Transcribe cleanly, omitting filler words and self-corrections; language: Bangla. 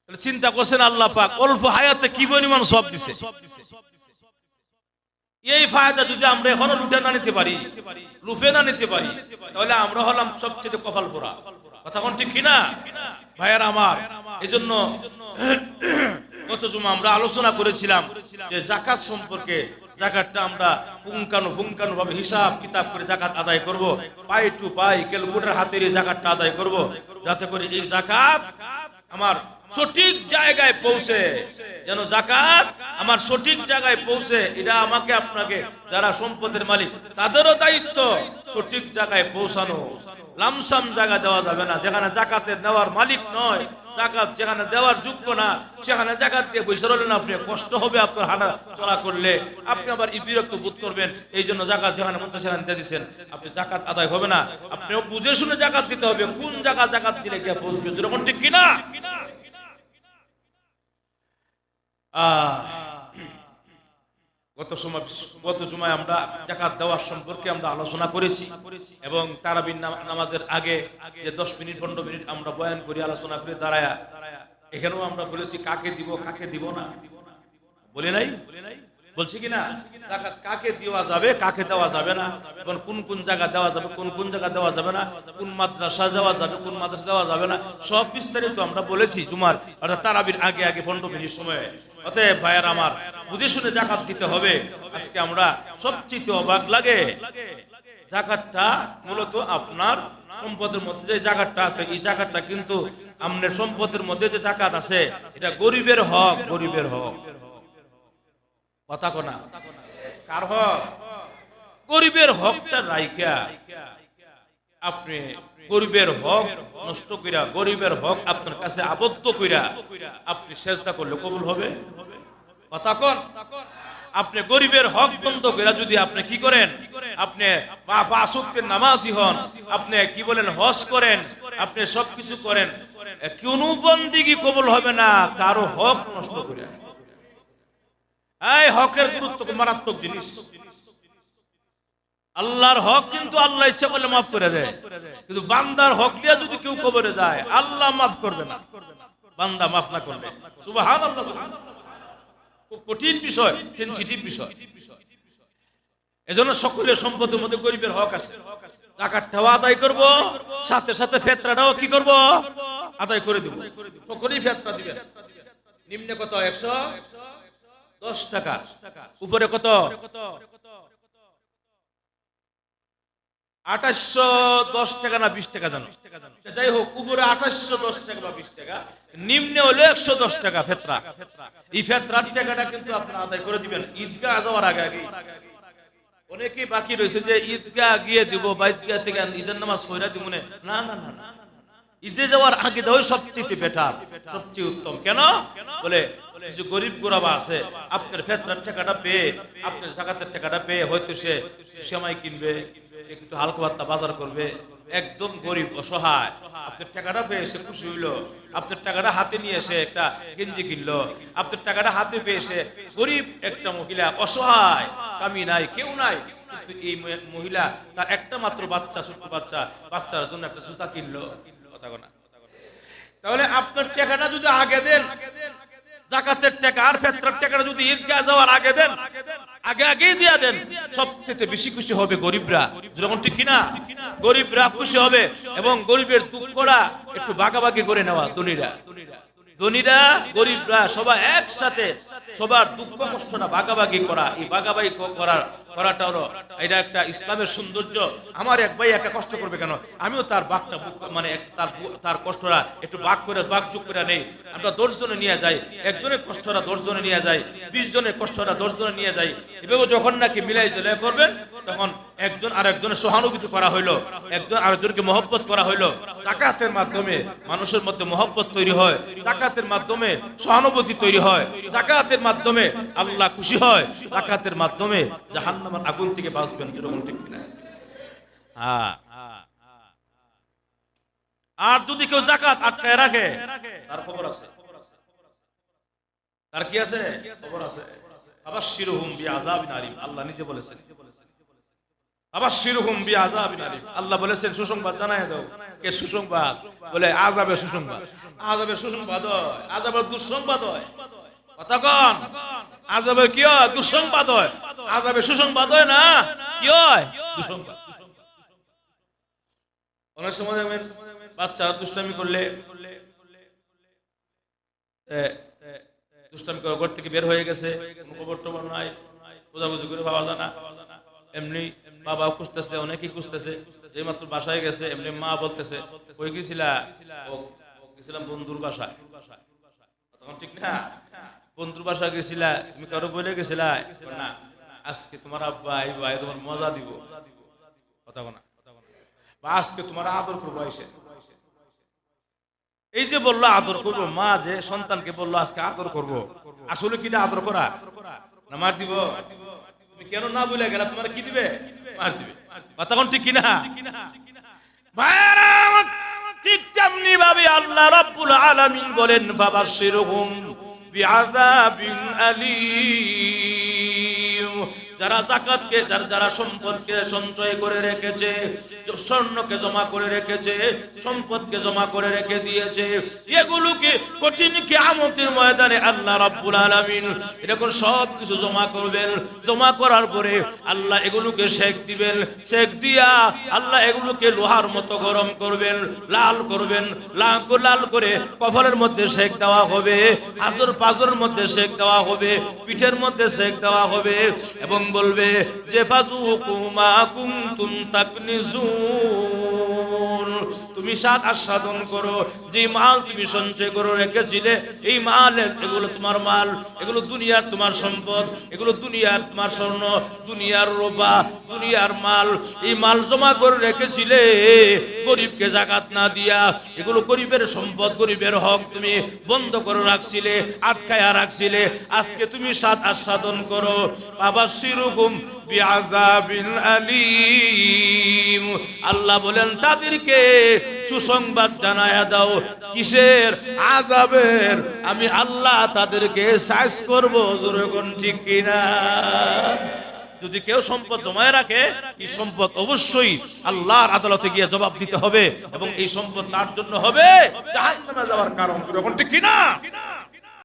চিন্তা করছেন আল্লাহ পাক অল্প হায়াতে কি পরিমাণ সওয়াব দিছে। এই ফায়দা যদি আমরা এখনো লুটে না নিতে পারি, লুফে না নিতে পারি, তাহলে আমরা হলাম সবচেয়ে কপাল পোড়া। কথা কোন ঠিক কিনা ভাইয়ার আমার? এজন্য গত জুমা আমরা আলোচনা করেছিলাম যে যাকাত সম্পর্কে। যাকাতটা আমরা পুঙ্খানু ভাবে হিসাব কিতাব করে যাকাত আদায় করব, পাই টু পাই ক্যালকুলেটর হাতের এই যাকাতটা আদায় করব, যাতে করে এই যাকাত আমার সঠিক জায়গায় পৌঁছে। যেন যাকাত আমার সঠিক জায়গায় পৌঁছে, এটা আমাকে আপনাকে যারা সম্পদের মালিক তাদেরও দায়িত্ব সঠিক জায়গায় পৌঁছানো। লামসাম জায়গা দেওয়া যাবে না, যেখানে যাকাতের নেওয়ার মালিক নয়, যাকাত যেখানে দেওয়ার যোগ্য না, সেখানে যাকাত দিয়ে বসে রইলেন আপনি, কষ্ট হবে আপনার হাঁটা চলা করলে, আপনি আবার বিরক্ত বোধ করবেন। এই জন্য যাকাত যেখানে মন সেখানে দিয়ে দিচ্ছেন, আপনি যাকাত আদায় হবে না। আপনিও বুঝে শুনে যাকাত দিতে হবে, কোন জায়গা যাকাত দিলে গিয়ে পৌঁছবে, যেরকম ঠিক কিনা? গত জুমায় আমরা যাকাত দেওয়ার সম্পর্কে আমরা আলোচনা করেছি এবং তারাবির নামাজের আগে যে 10 মিনিট 15 মিনিট আমরা বয়ান করি, আলোচনা করে দাঁড়ায়া এখানেও আমরা বলেছি কাকে দিব কাকে দিব না, বলে নাই? বলছি কিনা? যাকাত কাকে দেওয়া যাবে কাকে দেওয়া যাবে না, এবং কোন কোন জায়গা দেওয়া যাবে কোন জায়গা দেওয়া যাবে না, কোন মাদ্রাসা দেওয়া যাবে কোন মাদ্রাসা দেওয়া যাবে না, সব বিস্তারিত আমরা বলেছি জুমার অর্থাৎ তারাবির আগে 15 মিনিট সময়ে। অতএব ভাইয়ার আমার, বুঝে শুনে যাকাত দিতে হবে। আজকে আমরা সবচেয়ে অবাক লাগে, যাকাতটা মূলত আপনার সম্পদের মধ্যে যে যাকাতটা আছে, এই যাকাতটা কিন্তু আপনার সম্পদের মধ্যে যে যাকাত আছে এটা গরিবের হক, গরিবের হক। কথা কোনা কার হক? গরিবের হকটা রাইখা আপনি গরিবের হক নষ্ট কইরা, গরিবের হক আপনার কাছে আবদ্ধ কইরা আপনি সেজদা করলে কবুল হবে? কথা কোন? আপনি গরিবের হক বন্ধ কইরা যদি আপনি কি করেন, আপনি পাঁচ ওয়াক্তের নামাজি হন, আপনি কি বলেন হজ করেন, আপনি সবকিছু করেন, কোন বন্দেগী কবুল হবে না কারো হক নষ্ট করে। এই হকের গুরুত্ব মারাত্মক জিনিস। আল্লাহর হক কিন্তু আল্লাহ ইচ্ছা করলে মাফ করে দেয়, কিন্তু বান্দার হক দিয়ে যদি কেউ কবরে যায় আল্লাহ মাফ করবে না, বান্দা মাফ না করবে। সুবহানাল্লাহ। খুব কঠিন বিষয়, সেনসিটিভ বিষয়। এজন্য সকলের সম্পদের মধ্যে গরিবের হক আছে। যাকাতটাও আদায় করব, সাথে সাথে ফিতরাটাও কি করব? আদায় করে দেব। সকলেই ফিতরা দিবেন। নিম্নে কত? 110 টাকা। উপরে কত? 2810 টাকা না 20 টাকা জানো? যাই হোক, উপরে 2810 টাকা বা 20 টাকা, নিম্নে হলো 110 টাকা ফিতরা। এই ফিতরার টাকাটা কিন্তু আপনারা আদায় করে দিবেন ঈদগাহ যাওয়ার আগে আগে। অনেকেই বাকি রয়েছে যে ঈদগাহ গিয়ে দিব বা ঈদগাহ থেকে ঈদের নামাজ পড়া দিব না। না না না, ঈদে যাওয়ার আগে দেওয়া সবচেয়ে বেটার, সবচেয়ে উত্তম। কেন? বলে কিছু গরিব গোরাবা আছে, আপনার ফিতরার টাকাটা পেয়ে, আপনার যাকাতের টাকাটা পেয়ে হয়তো সে সেমাই কিনবে, একটু হালকা পাতলা বাজার করবে, একদম গরিব অসহায়, আপনার টাকাটা পেয়ে সে খুশি হইলো, আপনার টাকাটা হাতে নিয়ে এসে একটা গেঞ্জি কিনলো, আপনার টাকাটা হাতে পেয়ে এসে গরিব একটা মহিলা অসহায়, স্বামী নাই কেউ নাই, কিন্তু এই মহিলা তার একটা মাত্র বাচ্চা, ছোট্ট বাচ্চার জন্য একটা জুতা কিনলো। কথা বলা। তাহলে আপনার টাকাটা যদি আগে দেন, যাকাতের টাকা আর ফিতরার টাকাটা যদি ঈদগাহ যাওয়ার আগে দেন, আগেই দিয়া দেন, সবচেয়ে বেশি খুশি হবে গরিবরা। যেরকম ঠিক কিনা? গরিবরা খুশি হবে এবং গরিবের দুঃখটা একটু ভাগাভাগি করে নেওয়া। ধনীরা গরিবরা সবাই একসাথে সবার দুঃখ কষ্টটা ভাগাভাগি করা, এই ভাগাভাগি করাটা হলো এটা একটা ইসলামের সৌন্দর্য। আমার এক ভাই একা কষ্ট করবে কেন, আমিও তার ভাগটা মানে তার কষ্টটা একটু ভাগযোগ করে নেই। আমরা 10 জনে নিয়ে যাই, একজনের কষ্টটা 10 জনে নিয়ে যাই, 20 জনের কষ্টটা 10 জনে নিয়ে যাই। এভাবে যখন নাকি মিলাই জেলাই করবেন, তখন একজন আরেকজনের সহানুভূতি করা হইলো, একজন আরেকজনকে মহব্বত করা হইলো। যাকাতের মাধ্যমে মানুষের মধ্যে মহব্বত তৈরি হয়, যাকাতের মাধ্যমে সহানুভূতি তৈরি হয়, যাকাতের মাধ্যমে আল্লাহ খুশি হয়, যাকাতের মাধ্যমে জাহান্নামের আগুন থেকে বাঁচবেন। এরকম ঠিক কিনা? হ্যাঁ। আর যদি কেউ যাকাত আটকায় রাখে, তার খবর আছে, তার কি আছে? খবর আছে। আবাশশিরহুম বিআযাবিন আলীম। আল্লাহ নিজে বলেছেন, আবাশশিরহুম বিআযাবিন আলীম। আল্লাহ বলেছেন সুসংবাদ জানায় দাও। কে সুসংবাদ? বলে আযাবের সুসংবাদ। আযাবের সুসংবাদ হয়, আযাবের দুঃসংবাদ হয়। কথা কন, আযাবের কি হয়? দুঃসংবাদ হয়। আযাবের সুসংবাদ হয় না, কি হয়? দুঃসংবাদ। অনেক সময় দেখবেন বাচ্চা দুষ্টামি করলে, দুষ্টামি করে ঘর থেকে বের হয়ে গেছে, খবর টবর নাই, বোঝাবুঝি করে পাওয়া যায় না, এমনি বাবা খুঁজতেছে, অনেকেই খুঁজতেছে, এই মাত্র বাসায় গেছে, এমনি মা বলতেছে কই গেছিলা? গেছিলাম বন্ধুর বাসায়। তখন ঠিক না, বন্ধুর বাসায় গেছিলা, তুমি কারো বলে গেছিলা? না, আজকে তোমার আব্বা আইবো, আই তোমার মজা দিব। কথা বলা, বা আজকে তোমার আদর করবো এসে। এই যে বললো আদর করবো, মা যে সন্তানকে বললো আজকে আদর করবো, আসলে কি আদর করা না মার দিব? তুমি কেন না বলে গেলা? তোমার কি দিবে? মার দিবে। কথা কোন ঠিক কিনা? ভাইরা ঠিক তেমনি ভাবে আল্লাহ রাব্বুল আলামিন বলেন ফাবাশশিরহুম বিআযাবিন আলীম। যারা যাকাতকে, যারা সম্পদকে সঞ্চয় করে রেখেছে, স্বর্ণকে জমা করে রেখেছে, সম্পদকে জমা করে রেখে দিয়েছে, এগুলোকে কঠিন কিয়ামতের ময়দানে আল্লাহ রাব্বুল আলামিন এরকম সব কিছু জমা করবেন। জমা করার পরে আল্লাহ এগুলোকে সেক দিবেন। সেক দিয়া আল্লাহ এগুলোকে লোহার মতো গরম করবেন, লাল করবেন। লাল করে কপালের মধ্যে সেক দেওয়া হবে, হাজর পাজরের মধ্যে সেক দেওয়া হবে, পিঠের মধ্যে সেক দেওয়া হবে, এবং বলবে যে ফাযুকু মা কুনতুম তাকনিজুন, তুমি স্বাদ আস্বাদন করো যে মাল তুমি সঞ্চয় করে রেখেছিলে, এই মাল, এগুলো তোমার মাল, এগুলো দুনিয়ার তোমার সম্পদ, এগুলো দুনিয়ার তোমার স্বর্ণ, দুনিয়ার রূপা, দুনিয়ার মাল। এই মাল জমা করে রেখেছিলে গরিবকে যাকাত না দিয়া, এগুলো গরিবের সম্পদ, গরিবের হক তুমি বন্ধ করে রাখছিলে, আটকায়া রাখছিলে। আজকে তুমি স্বাদ আস্বাদন করো। ফাবাশশিরহুম বিআযাবিন আলীম। আল্লাহ বলেন তাদেরকে সুসংবাদ জানায়া দাও। কিসের? আযাবের। আমি আল্লাহ তাদেরকে সাইজ করব। জোরে কোন ঠিক কিনা? যদি কেউ সম্পদ জমায় রাখে, এই সম্পদ অবশ্যই আল্লাহর আদালতে গিয়ে জবাব দিতে হবে, এবং এই সম্পদ তার জন্য হবে জাহান্নামে যাওয়ার কারণ। জোরে কোন ঠিক কিনা?